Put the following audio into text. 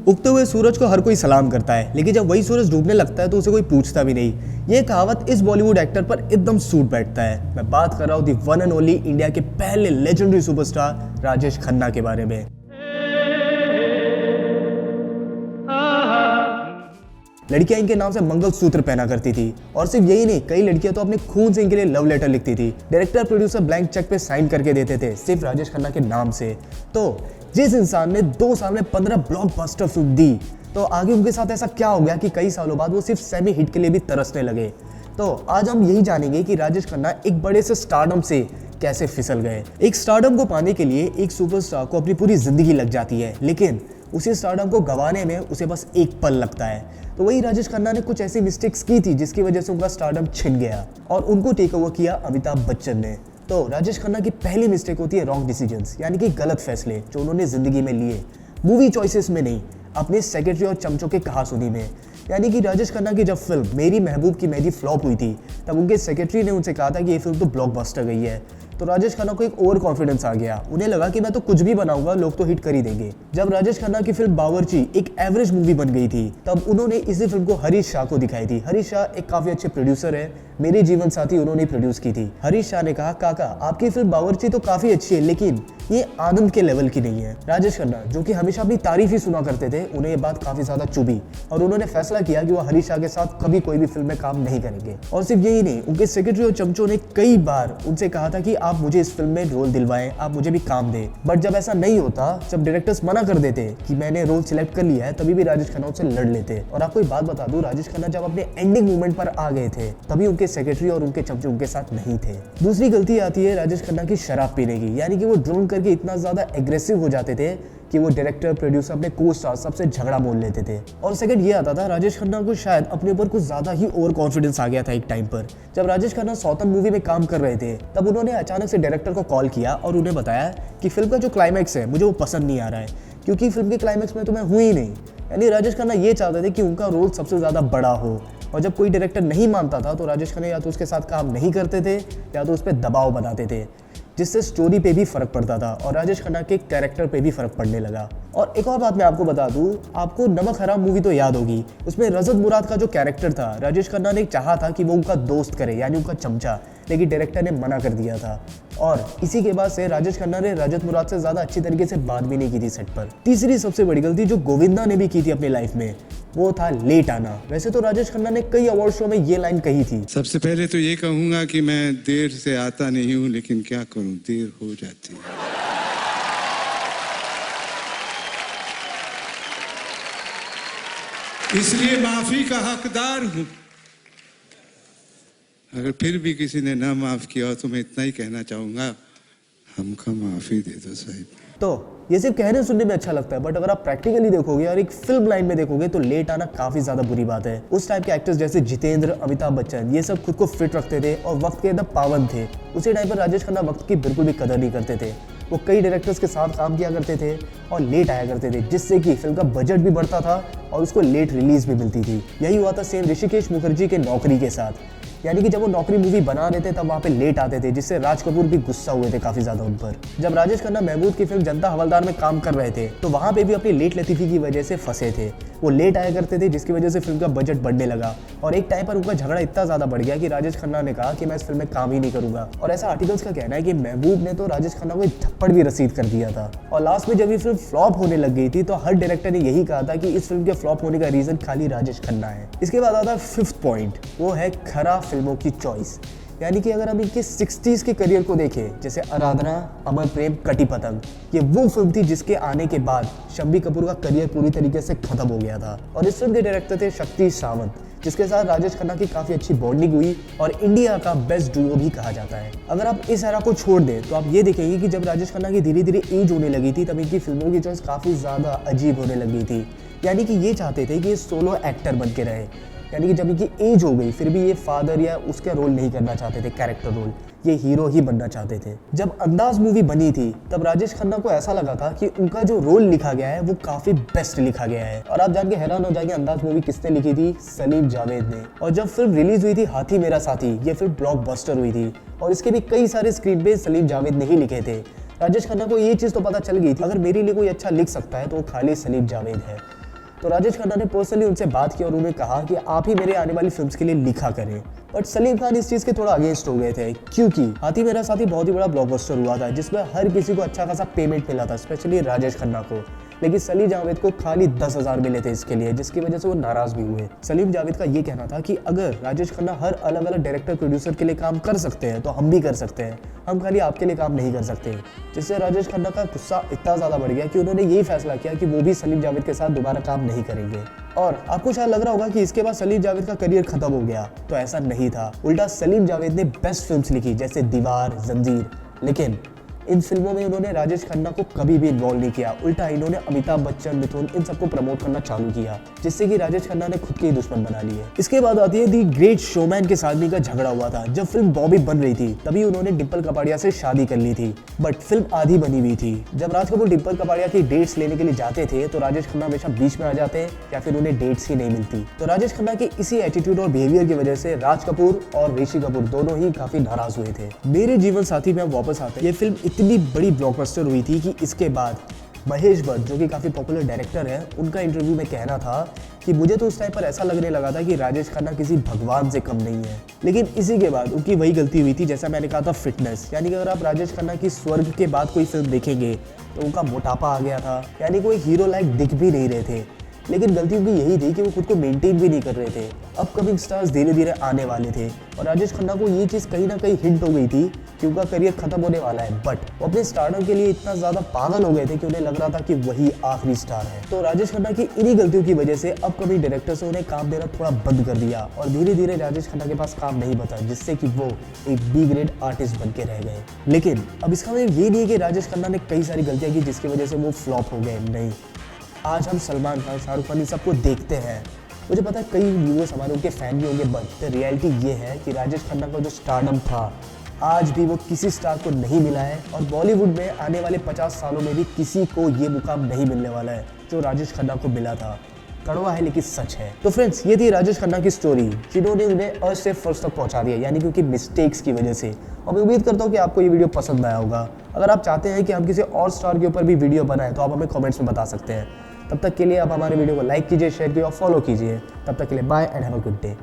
उगते हुए सूरज को हर कोई सलाम करता है, लेकिन जब वही सूरज डूबने लगता है तो उसे कोई पूछता भी नहीं। ये कहावत इस बॉलीवुड एक्टर पर एकदम सूट बैठता है। मैं बात कर रहा हूँ दी वन एंड ओनली इंडिया के पहले लेजेंडरी सुपरस्टार राजेश खन्ना के बारे में। लड़कियां इनके नाम से मंगलसूत्र पहना करती थी, और सिर्फ यही नहीं, कई लड़कियां तो अपने खून से इनके लिए लव लेटर लिखती थी। डायरेक्टर प्रोड्यूसर ब्लैंक चेक पे साइन करके देते थे सिर्फ राजेश खन्ना के नाम से। तो जिस इंसान ने 2 साल में 15 ब्लॉकबस्टर फिल्म दी, तो आगे उनके साथ ऐसा क्या हो गया कि कई सालों बाद वो सिर्फ सेमी हिट के लिए भी तरसने लगे। तो आज हम यही जानेंगे कि राजेश खन्ना एक बड़े से स्टारडम से कैसे फिसल गए। एक स्टारडम को पाने के लिए एक सुपरस्टार को अपनी पूरी जिंदगी लग जाती है, लेकिन उसी स्टारडम को गंवाने में उसे बस एक पल लगता है। तो वही राजेश खन्ना ने कुछ ऐसी मिस्टेक्स की थी जिसकी वजह से उनका स्टारडम छिन गया और उनको टेक ओवर किया अमिताभ बच्चन ने। तो राजेश खन्ना की पहली मिस्टेक होती है रॉन्ग डिसीजंस, यानी कि गलत फैसले जो उन्होंने जिंदगी में लिए, मूवी चॉइसेस में नहीं, अपने सेक्रेटरी और चमचों के कहासुनी में। यानी कि राजेश खन्ना की जब फिल्म मेरी महबूब की मेहंदी फ्लॉप हुई थी, तब उनके सेक्रेटरी ने उनसे कहा था कि ये फिल्म तो ब्लॉकबस्टर गई है। तो राजेश खन्ना को एक ओवर कॉन्फिडेंस आ गया, उन्हें लगा कि मैं तो कुछ भी बनाऊंगा, लोग तो हिट कर ही देंगे। जब राजेश खन्ना की फिल्म बावर्ची एक एवरेज मूवी बन गई थी, तब उन्होंने इसी फिल्म को हरीश शाह को दिखाई थी। हरीश शाह एक काफी अच्छे प्रोड्यूसर है, मेरे जीवन साथी उन्होंने प्रोड्यूस की थी। हरीश शाह ने कहा, काका आपकी फिल्म बावर्ची तो काफी अच्छी है, लेकिन ये आनंद के लेवल की नहीं है। राजेश खन्ना जो कि हमेशा अपनी तारीफ ही सुना करते थे, उन्हें ये बात काफी ज्यादा चुभी और उन्होंने फैसला किया कि वो हरीश शाह के साथ कभी कोई भी फिल्म में काम नहीं करेंगे। और सिर्फ यही नहीं, उनके सेक्रेटरी और चमचों ने कई बार उनसे कहा था कि आप मुझे इस फिल्म में रोल दिलवाएं, आप मुझे भी काम दें। बट जब ऐसा नहीं होता, जब डायरेक्टर्स मना कर देते कि मैंने रोल सिलेक्ट कर लिया है, तभी भी राजेश खन्ना उससे लड़ लेते। और आपको एक बात बता दूं, राजेश खन्ना जब अपने एंडिंग मूवमेंट पर आ गए थे, तभी उनके सेक्रेटरी और उनके चमचे उनके साथ नहीं थे। दूसरी गलती आती है राजेश खन्ना की शराब पीने की, यानी कि वो ड्रिंक करके इतना ज्यादा एग्रेसिव हो जाते थे कि वो डायरेक्टर प्रोड्यूसर अपने को स्टार सबसे झगड़ा बोल लेते थे। और सेकंड ये आता था, राजेश खन्ना को शायद अपने ऊपर कुछ ज्यादा ही ओवर कॉन्फिडेंस आ गया था एक टाइम पर। जब राजेश खन्ना सौतन मूवी में काम कर रहे थे, तब उन्होंने अचानक से डायरेक्टर को कॉल किया और उन्हें बताया कि फिल्म का जो क्लाइमैक्स है मुझे वो पसंद नहीं आ रहा है, क्योंकि फिल्म के क्लाइमैक्स में तो मैं हूँ ही नहीं। यानी राजेश खन्ना ये चाहते थे कि उनका रोल सबसे ज्यादा बड़ा हो, और जब कोई डायरेक्टर नहीं मानता था तो राजेश खन्ना या तो उसके साथ काम नहीं करते थे या तो उस पर दबाव बनाते थे, जिससे स्टोरी पे भी फर्क पड़ता था और राजेश खन्ना के कैरेक्टर पे भी फर्क पड़ने लगा। और एक और बात मैं आपको बता दूं, आपको नमक हराम मूवी तो याद होगी, उसमें रजत मुराद का जो कैरेक्टर था, राजेश खन्ना ने चाहा था कि वो उनका दोस्त करे, यानी उनका चमचा, लेकिन डायरेक्टर ने मना कर दिया था। और इसी के बाद से राजेश खन्ना ने रजत मुराद से ज्यादा अच्छी तरीके से बात भी नहीं की थी सेट पर। तीसरी सबसे बड़ी गलती जो गोविंदा ने भी की थी अपनी लाइफ में, वो था लेट आना। वैसे तो राजेश खन्ना ने कई अवार्ड शो में ये लाइन कही थी, सबसे पहले तो ये कहूंगा कि मैं देर से आता नहीं हूँ, लेकिन क्या करूँ, देर हो जाती है। इसलिए माफी का हकदार हूं। अगर फिर भी किसी ने ना माफ किया तो मैं इतना ही कहना चाहूंगा, हमको माफी दे दो साहिब। तो ये सिर्फ कहने सुनने में अच्छा लगता है, बट अगर आप प्रैक्टिकली देखोगे और एक फिल्म लाइन में देखोगे तो लेट आना काफी ज्यादा बुरी बात है। उस टाइप के एक्टर्स जैसे जितेंद्र, अमिताभ बच्चन, ये सब खुद को फिट रखते थे और वक्त के एकदम पाबंद थे। उसी टाइम पर राजेश खन्ना वक्त की बिल्कुल भी कदर नहीं करते थे। वो कई डायरेक्टर्स के साथ काम किया करते थे और लेट आया करते थे, जिससे कि फिल्म का बजट भी बढ़ता था और उसको लेट रिलीज भी मिलती थी। यही हुआ था सेम ऋषिकेश मुखर्जी के नौकरी के साथ, यानी कि जब वो नौकरी मूवी बना रहे थे तब वहाँ पे लेट आते थे, जिससे राज कपूर भी गुस्सा हुए थे काफी ज्यादा उन पर। जब राजेश खन्ना महमूद की फिल्म जनता हवलदार में काम कर रहे थे, तो वहाँ पे भी अपनी लेट लतीफी की वजह से फंसे थे। वो लेट आया करते थे, जिसकी वजह से फिल्म का बजट बढ़ने लगा और एक टाइम पर उनका झगड़ा इतना ज्यादा बढ़ गया कि राजेश खन्ना ने कहा कि मैं इस फिल्म में काम ही नहीं करूंगा। और ऐसा आर्टिकल्स का कहना है कि महबूब ने तो राजेश खन्ना को एक थप्पड़ भी रसीद कर दिया था। और लास्ट में जब ये फिल्म फ्लॉप होने लग गई थी, तो हर डायरेक्टर ने यही कहा था कि इस फिल्म के फ्लॉप होने का रीजन खाली राजेश खन्ना है। इसके बाद आता है 5th पॉइंट, वो है खरा फिल्मों की चॉइस। यानी कि अगर हम इनके 60s के करियर को देखें, जैसे आराधना, अमर प्रेम, कटी पतंग, ये वो फिल्म थी जिसके आने के बाद शम्मी कपूर का करियर पूरी तरीके से खत्म हो गया था। और इस फिल्म के डायरेक्टर थे शक्ति सावंत, जिसके साथ राजेश खन्ना की काफी अच्छी बॉन्डिंग हुई और इंडिया का बेस्ट डुओ भी कहा जाता है। अगर आप इस एरा को छोड़ दें तो आप ये देखेंगे कि जब राजेश खन्ना की धीरे धीरे एज होने लगी थी, तब इनकी फिल्मों की चॉइस काफी ज्यादा अजीब होने लगी थी। यानी कि ये चाहते थे कि ये सोलो एक्टर बन के रहे, यानी कि जब इनकी एज हो गई फिर भी ये फादर या उसका रोल नहीं करना चाहते थे, कैरेक्टर रोल, ये हीरो ही बनना चाहते थे। जब अंदाज मूवी बनी थी तब राजेश खन्ना को ऐसा लगा था कि उनका जो रोल लिखा गया है वो काफी बेस्ट लिखा गया है। और आप जान के हैरान हो जाएंगे, अंदाज मूवी किसने लिखी थी? सलीम जावेद ने। और जब फिल्म रिलीज हुई थी हाथी मेरा साथी, ये फिल्म ब्लॉकबस्टर हुई थी और इसके भी कई सारे स्क्रीन पे सलीम जावेद ने ही लिखे थे। राजेश खन्ना को ये चीज तो पता चल गई थी, अगर मेरे लिए कोई अच्छा लिख सकता है तो वो खाली सलीम जावेद है। तो राजेश खन्ना ने पर्सनली उनसे बात की और उन्हें कहा कि आप ही मेरे आने वाली फिल्म्स के लिए लिखा करें। बट सलीम खान इस चीज के थोड़ा अगेंस्ट हो गए थे, क्योंकि हाथी मेरा साथी बहुत ही बड़ा ब्लॉकबस्टर हुआ था जिसमें हर किसी को अच्छा खासा पेमेंट मिला था, स्पेशली राजेश खन्ना को। लेकिन सलीम जावेद को खाली 10,000 मिले थे इसके लिए, जिसकी वजह से वो नाराज भी हुए। सलीम जावेद का ये कहना था कि अगर राजेश खन्ना हर अलग अलग डायरेक्टर प्रोड्यूसर के लिए काम कर सकते हैं तो हम भी कर सकते हैं, हम खाली आपके लिए काम नहीं कर सकते। जिससे राजेश खन्ना का गुस्सा इतना ज्यादा बढ़ गया कि उन्होंने यही फैसला किया कि वो भी सलीम जावेद के साथ दोबारा काम नहीं करेंगे। और आपको शायद लग रहा होगा कि इसके बाद सलीम जावेद का करियर खत्म हो गया, तो ऐसा नहीं था। उल्टा सलीम जावेद ने बेस्ट फिल्म्स लिखी जैसे दीवार, जंजीर, लेकिन इन फिल्मों में इन्होंने राजेश खन्ना को कभी भी इन्वॉल्व नहीं किया। उल्टा इन्होंने अमिताभ बच्चन, मिथुन, इन सबको प्रमोट करना चालू किया, जिससे कि राजेश खन्ना ने खुद के ही दुश्मन बना लिए। इसके बाद आती है दी ग्रेट शोमैन के साथ का झगड़ा हुआ था। जब फिल्म बॉबी बन रही थी तभी उन्होंने डिम्पल कपाड़िया से शादी कर ली थी, बट फिल्म आधी बनी हुई थी। जब राज कपूर डिम्पल कपाड़िया की डेट्स लेने के लिए जाते थे तो राजेश खन्ना हमेशा बीच में आ जाते या फिर उन्हें डेट्स ही नहीं मिलती। तो राजेश खन्ना के इसी एटीट्यूड और बिहेवियर की वजह से राज कपूर और ऋषि कपूर दोनों ही काफी नाराज हुए थे। मेरे जीवन साथी में वापस आते हैं। ये फिल्म इतनी बड़ी ब्लॉकबस्टर हुई थी कि इसके बाद महेश भट्ट, जो कि काफ़ी पॉपुलर डायरेक्टर है, उनका इंटरव्यू में कहना था कि मुझे तो उस टाइम पर ऐसा लगने लगा था कि राजेश खन्ना किसी भगवान से कम नहीं है। लेकिन इसी के बाद उनकी वही गलती हुई थी, जैसा मैंने कहा था, फिटनेस। यानी कि अगर आप राजेश खन्ना की स्वर्ग के बाद कोई फिल्म देखेंगे तो उनका मोटापा आ गया था, यानी कोई हीरो लाइक दिख भी नहीं रहे थे। लेकिन गलती उनकी यही थी कि वो खुद को मेंटेन भी नहीं कर रहे थे। अपकमिंग स्टार्स धीरे धीरे आने वाले थे और राजेश खन्ना को ये चीज़ कहीं ना कहीं हिंट हो गई थी कि उनका करियर खत्म होने वाला है। बट वो अपने स्टारडम के लिए इतना ज़्यादा पागल हो गए थे कि उन्हें लग रहा था कि वही आखिरी स्टार है। तो राजेश खन्ना की इन्हीं गलतियों की वजह से अपकमिंग डायरेक्टर से उन्हें काम देना थोड़ा बंद कर दिया और धीरे धीरे राजेश खन्ना के पास काम नहीं बचा, जिससे कि वो एक बी ग्रेड आर्टिस्ट बन के रह गए। लेकिन अब इसका मतलब ये नहीं है कि राजेश खन्ना ने कई सारी गलतियाँ की जिसकी वजह से वो फ्लॉप हो गए। नहीं, आज हम सलमान खान, शाहरुख खान, इन सबको देखते हैं। मुझे पता है कई व्यूअर्स हमारे उनके फैन भी होंगे, बट रियलिटी ये है कि राजेश खन्ना का जो स्टारडम था आज भी वो किसी स्टार को नहीं मिला है और बॉलीवुड में आने वाले 50 सालों में भी किसी को ये मुकाम नहीं मिलने वाला है जो राजेश खन्ना को मिला था। कड़वा है लेकिन सच है। तो फ्रेंड्स, ये थी राजेश खन्ना की स्टोरी, जिन्होंने उन्हें अर्थ से फर्स्ट तक पहुंचा दिया, यानी कि उनकी मिस्टेक्स की वजह से। और मैं उम्मीद करता हूँ कि आपको ये वीडियो पसंद आया होगा। अगर आप चाहते हैं कि हम किसी और स्टार के ऊपर भी वीडियो बनाएं तो आप हमें कमेंट्स में बता सकते हैं। तब तक के लिए आप हमारे वीडियो को लाइक कीजिए, शेयर कीजिए और फॉलो कीजिए। तब तक के लिए bye and have a good day.